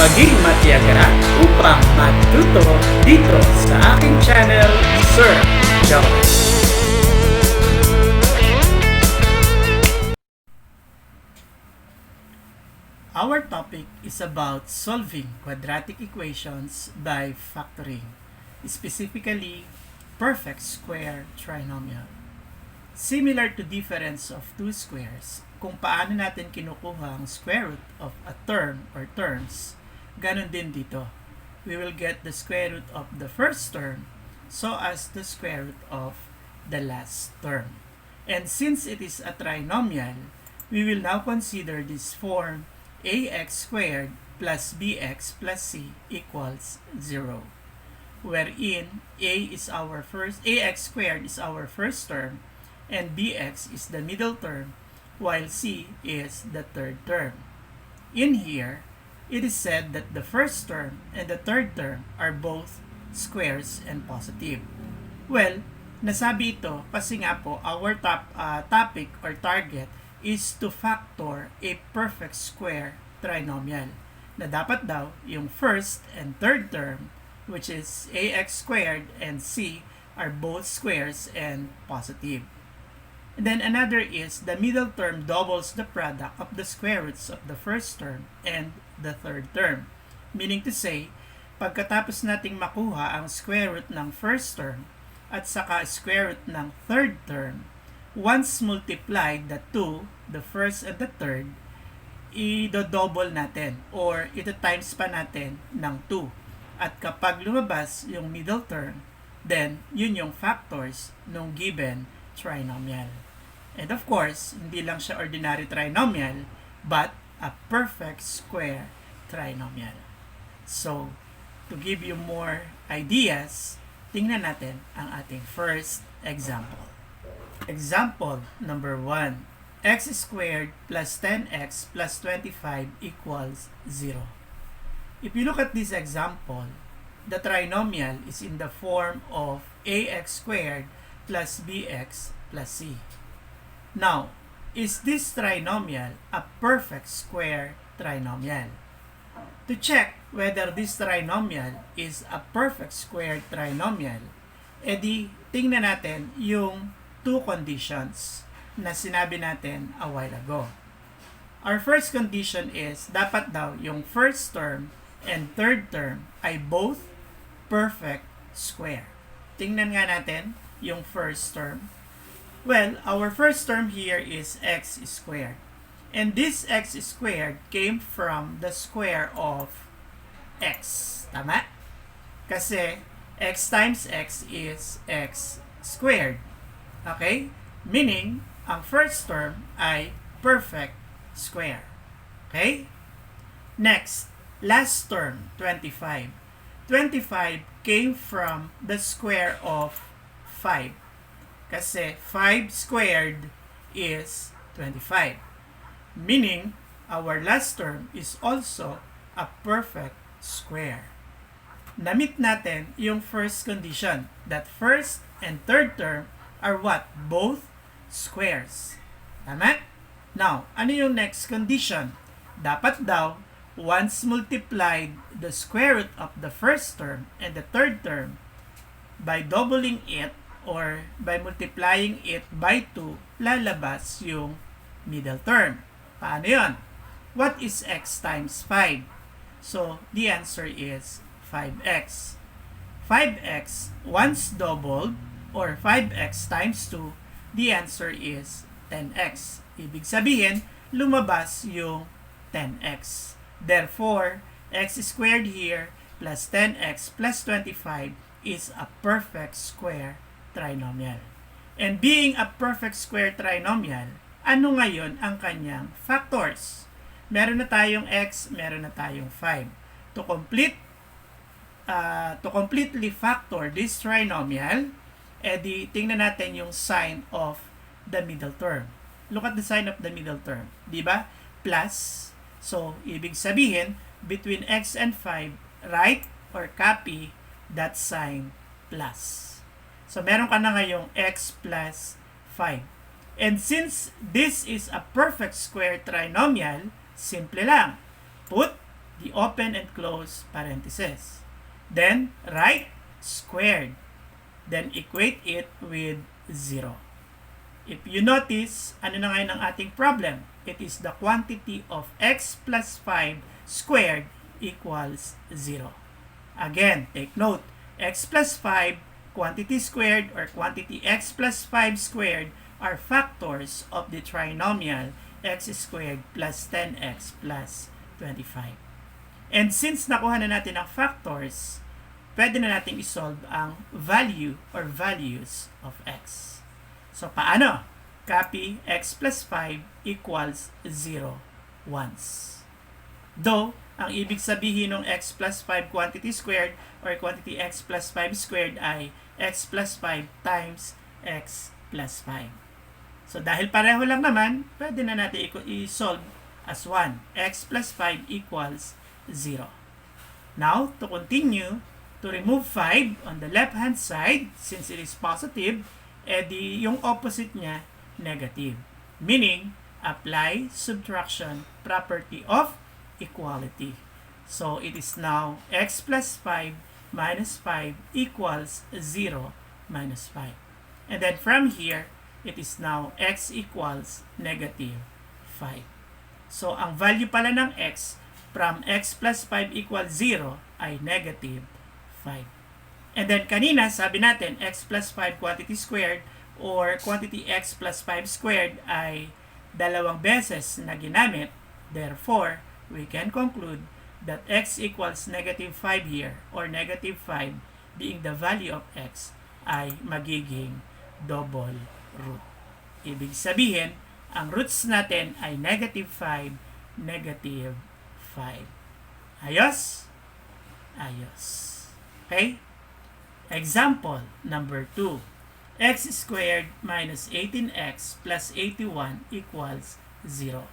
maging matiyaga upang matuto dito sa aking channel, Sir Jones. Our topic is about solving quadratic equations by factoring, specifically perfect square trinomial. Similar to difference of two squares, kung paano natin kinukuha ang square root of a term or terms, ganun din dito. We will get the square root of the first term so as the square root of the last term. And since it is a trinomial, we will now consider this form ax squared plus bx plus c equals 0, wherein ax squared is our first term and bx is the middle term while c is the third term. In here, it is said that the first term and the third term are both squares and positive. Well, nasabi ito kasi nga po our topic or target is to factor a perfect square trinomial na dapat daw yung first and third term, which is ax squared and c, are both squares and positive. And then another is the middle term doubles the product of the square roots of the first term and the third term. Meaning to say, pagkatapos nating makuha ang square root ng first term at saka square root ng third term, once multiplied the two, the first and the third, i-double natin or ito-times pa natin ng 2. At kapag lumabas yung middle term, then yun yung factors ng given trinomial. And of course, hindi lang siya ordinary trinomial, but a perfect square trinomial. So, to give you more ideas, tingnan natin ang ating first example. Example number 1. X squared plus 10x plus 25 equals 0. If you look at this example, the trinomial is in the form of ax squared plus bx plus c. Now, is this trinomial a perfect square trinomial? To check whether this trinomial is a perfect square trinomial, edi tingnan natin yung two conditions na sinabi natin a while ago. Our first condition is dapat daw yung first term and third term ay both perfect square. Tingnan nga natin yung first term. Well, our first term here is x squared. And this x squared came from the square of x. Tama? Kasi x times x is x squared. Okay? Meaning, ang first term ay perfect square. Okay? Next, last term, 25. 25 came from the square of 5. Kasi 5 squared is 25. Meaning, our last term is also a perfect square. Namit natin yung first condition, that first and third term are what? Both squares. Tama? Now, ano yung next condition? Dapat daw, once multiplied the square root of the first term and the third term by doubling it or by multiplying it by 2, lalabas yung middle term. Paano yun? What is x times 5? So, the answer is 5x. 5x, once doubled, or 5x times 2, the answer is 10x. Ibig sabihin, lumabas yung 10x. Therefore, x squared here plus 10x plus 25 is a perfect square trinomial. And being a perfect square trinomial, ano ngayon ang kanyang factors? Meron na tayong x, meron na tayong 5. To completely factor this trinomial, edi tingnan natin yung sign of the middle term. Look at the sign of the middle term. Diba? Plus. So, ibig sabihin, between x and 5, write or copy that sign plus. So, meron ka na ngayong x plus 5. And since this is a perfect square trinomial, simple lang. Put the open and close parentheses. Then, write squared. Then, equate it with 0. If you notice, ano na ngayon ang ating problem? It is the quantity of x plus 5 squared equals 0. Again, take note, x plus 5, quantity squared or quantity x plus 5 squared are factors of the trinomial x squared plus 10x plus 25. And since nakuha na natin ang factors, pwede na natin isolve ang value or values of x. So, paano? Copy x plus 5 equals 0 once. Though, ang ibig sabihin ng x plus 5 quantity squared or quantity x plus 5 squared ay x plus 5 times x plus 5. So, dahil pareho lang naman, pwede na natin i-solve as 1. X plus 5 equals 0. Now, to continue, to remove 5 on the left-hand side, since it is positive, edi yung opposite niya, negative. Meaning, apply subtraction property of equality. So, it is now x plus 5 minus 5 equals 0 minus 5. And then from here, it is now x equals negative 5. So, ang value pala ng x from x plus 5 equals 0 ay negative 5. And then kanina, sabi natin, x plus 5 quantity squared or quantity x plus 5 squared ay dalawang beses na ginamit. Therefore, we can conclude that x equals negative 5 here or negative 5 being the value of x ay magiging double root. Ibig sabihin, ang roots natin ay negative 5, negative 5. Ayos? Ayos. Okay? Example number 2. X squared minus 18x plus 81 equals 0.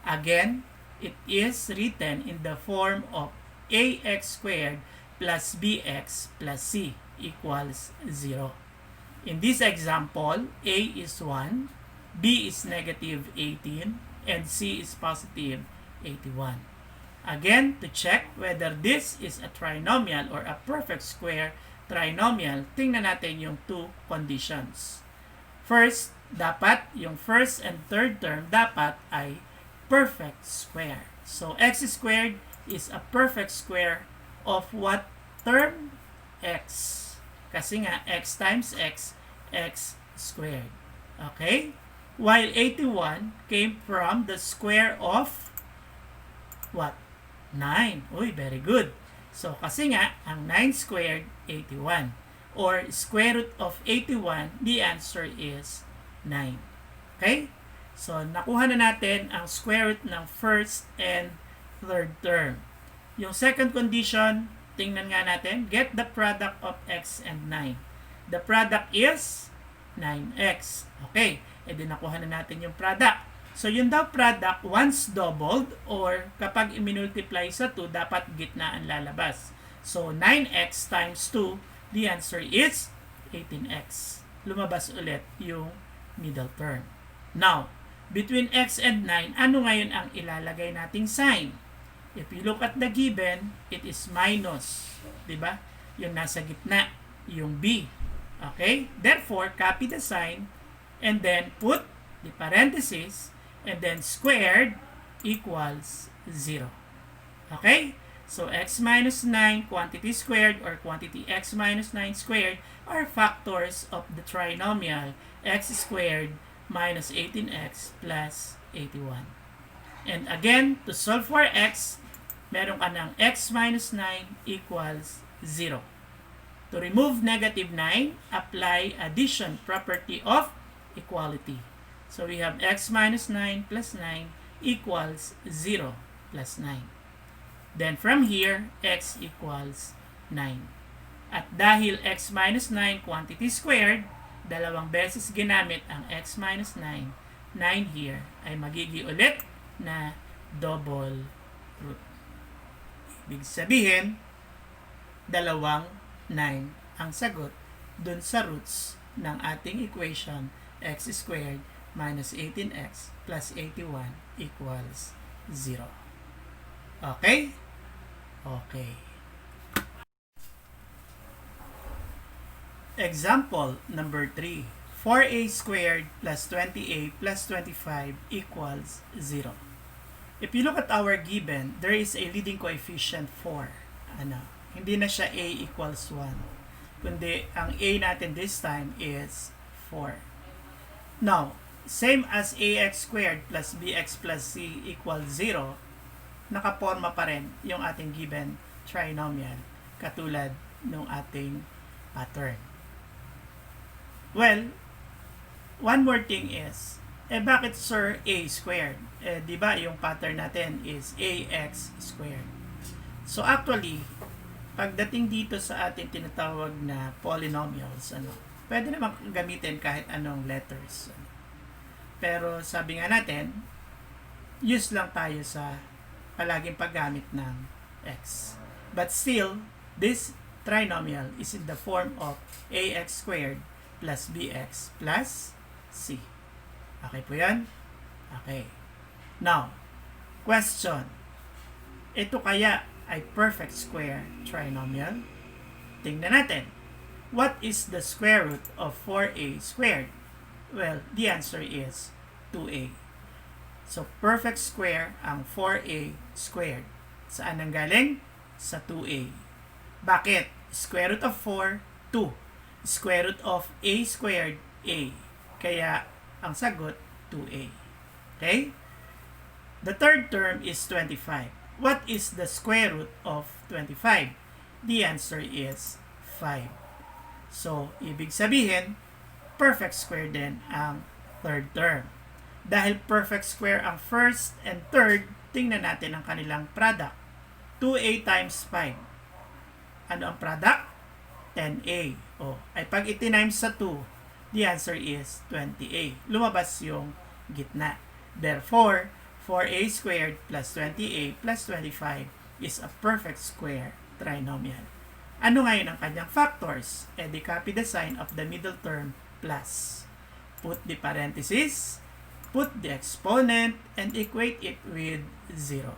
Again, it is written in the form of ax squared plus bx plus c equals 0. In this example, a is 1, b is negative 18, and c is positive 81. Again, to check whether this is a trinomial or a perfect square trinomial, tingnan natin yung two conditions. First, dapat yung first and third term dapat ay perfect square. So, x squared is a perfect square of what term? X. Kasi nga, x times x, x squared. Okay? While 81 came from the square of what? 9. Uy, very good. So, kasi nga, ang 9 squared, 81. Or square root of 81, the answer is 9. Okay? So, nakuha na natin ang square root ng first and third term. Yung second condition, tingnan nga natin, get the product of x and 9. The product is 9x. Okay, edi nakuha na natin yung product. So, yun daw product, once doubled, or kapag i-multiply sa 2, dapat gitna ang lalabas. So, 9x times 2, the answer is 18x. Lumabas ulit yung middle term. Now, between x and 9, ano ngayon ang ilalagay nating sign? If you look at the given, it is minus. Diba? Yung nasa gitna, yung b. Okay? Therefore, copy the sign and then put the parenthesis and then squared equals 0. Okay? So, x minus 9 quantity squared or quantity x minus 9 squared are factors of the trinomial x squared minus 18x plus 81. And again, to solve for x, meron ka ng x minus 9 equals 0. To remove negative 9, apply addition property of equality. So we have x minus 9 plus 9 equals 0 plus 9. Then from here, x equals 9. At dahil x minus 9 quantity squared, dalawang beses ginamit ang x minus 9, 9 here ay magiging ulit na double root. Ibig sabihin, dalawang 9 ang sagot dun sa roots ng ating equation x squared minus 18x plus 81 equals 0. Okay? Okay. Example number 3. 4a squared plus 20a plus 25 equals 0. If you look at our given, there is a leading coefficient 4. Hindi na siya a equals 1. Kundi ang a natin this time is 4. Now, same as ax squared plus bx plus c equals 0, nakaporma pa rin yung ating given trinomial katulad ng ating pattern. Well, one more thing is, bakit sir a squared? Di ba yung pattern natin is ax squared. So actually, pagdating dito sa ating tinatawag na polynomials, pwede naman gamitin kahit anong letters. Pero sabi nga natin, use lang tayo sa palaging paggamit ng x. But still, this trinomial is in the form of ax squared plus bx plus c. Okay po yan? Okay. Now, question. Ito kaya ay perfect square trinomial? Tingnan natin. What is the square root of 4a squared? Well, the answer is 2a. So, perfect square ang 4a squared. Saan ang galing? Sa 2a. Bakit? Square root of 4, 2. Square root of a squared, a. Kaya, ang sagot, 2a. Okay? The third term is 25. What is the square root of 25? The answer is 5. So, ibig sabihin, perfect square din ang third term. Dahil perfect square ang first and third, tingnan natin ang kanilang product. 2a times 5. Ano ang product? 10a. Ay pag iti-times sa 2, the answer is 20a. Lumabas yung gitna. Therefore, 4a squared plus 20a plus 25 is a perfect square trinomial. Ano ngayon ang kanyang factors? Di copy the sign of the middle term plus. Put the parenthesis, put the exponent, and equate it with 0.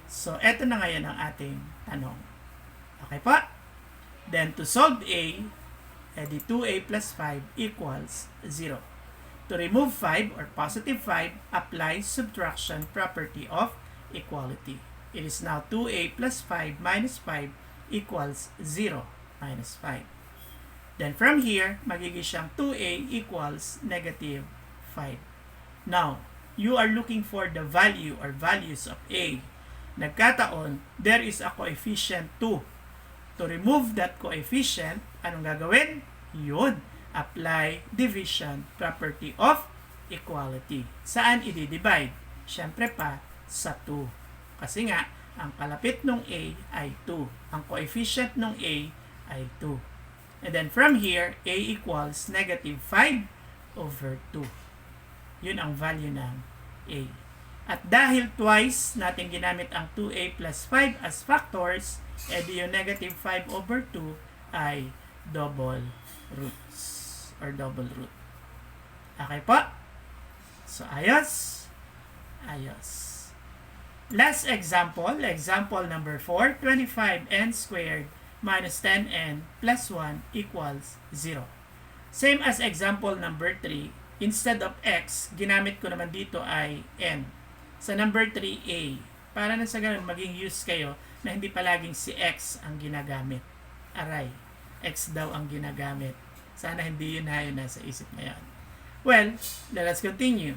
So, eto na ngayon ang ating tanong. Okay pa? Then, to solve a, di 2a plus 5 equals 0. To remove 5 or positive 5, apply subtraction property of equality. It is now 2a plus 5 minus 5 equals 0 minus 5. Then from here, magiging siyang 2a equals negative 5. Now, you are looking for the value or values of a. Nagkataon, there is a coefficient 2. To remove that coefficient, anong gagawin? Yun. Apply division property of equality. Saan i-divide? Siyempre pa sa 2. Kasi nga, ang kalapit ng a ay 2. Ang coefficient ng a ay 2. And then from here, a equals negative 5 over 2. Yun ang value ng a. At dahil twice natin ginamit ang 2a plus 5 as factors, edi yung negative 5 over 2 ay double roots or double root. Okay po? So, ayos. Ayos. Last example, example number 4, 25n squared minus 10n plus 1 equals 0. Same as example number 3, instead of x, ginamit ko naman dito ay n. Sa number 3, a. Para na sa ganun, maging use kayo na hindi palaging si x ang ginagamit. Aray, x daw ang ginagamit. Sana hindi yun nasa isip ngayon. Well, let us continue.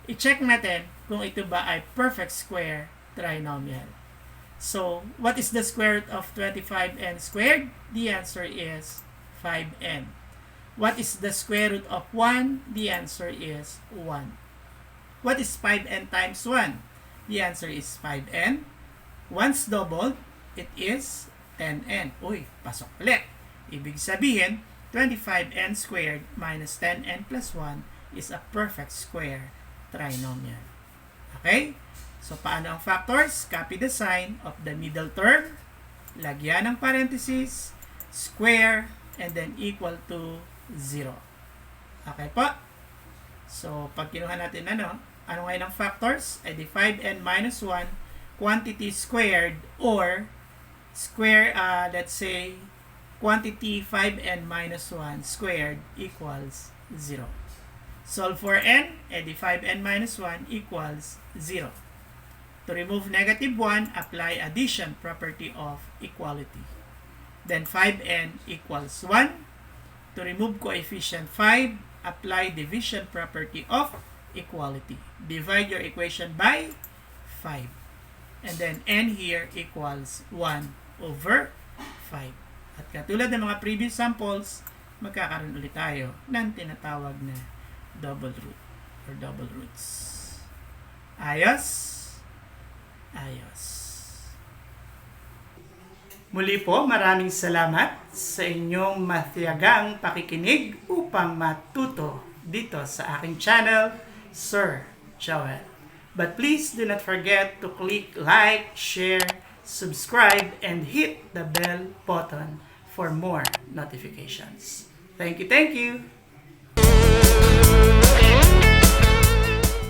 I-check natin kung ito ba ay perfect square trinomial. So, what is the square root of 25n squared? The answer is 5n. What is the square root of 1? The answer is 1. What is 5n times 1? The answer is 5n. Once doubled, it is 10n. Uy, pasok ulit. Ibig sabihin, 25n squared minus 10n plus 1 is a perfect square trinomial. Okay? So, paano ang factors? Copy the sign of the middle term, lagyan ng parenthesis, square, and then equal to 0. Okay po? So, pag kinuha natin ano ngayon ang factors? Ay di 5n minus 1 quantity squared or Square, let's say, quantity 5n minus 1 squared equals 0. Solve for n, edi 5n minus 1 equals 0. To remove negative 1, apply addition property of equality. Then 5n equals 1. To remove coefficient 5, apply division property of equality. Divide your equation by 5. And then n here equals 1 over 5. At katulad ng mga previous samples, magkakaroon ulit tayo ng tinatawag na double root or double roots. Ayos? Ayos. Muli po, maraming salamat sa inyong matiyagang pakikinig upang matuto dito sa aking channel, Sir Joel. But please do not forget to click like, share, subscribe, and hit the bell button for more notifications. Thank you, thank you!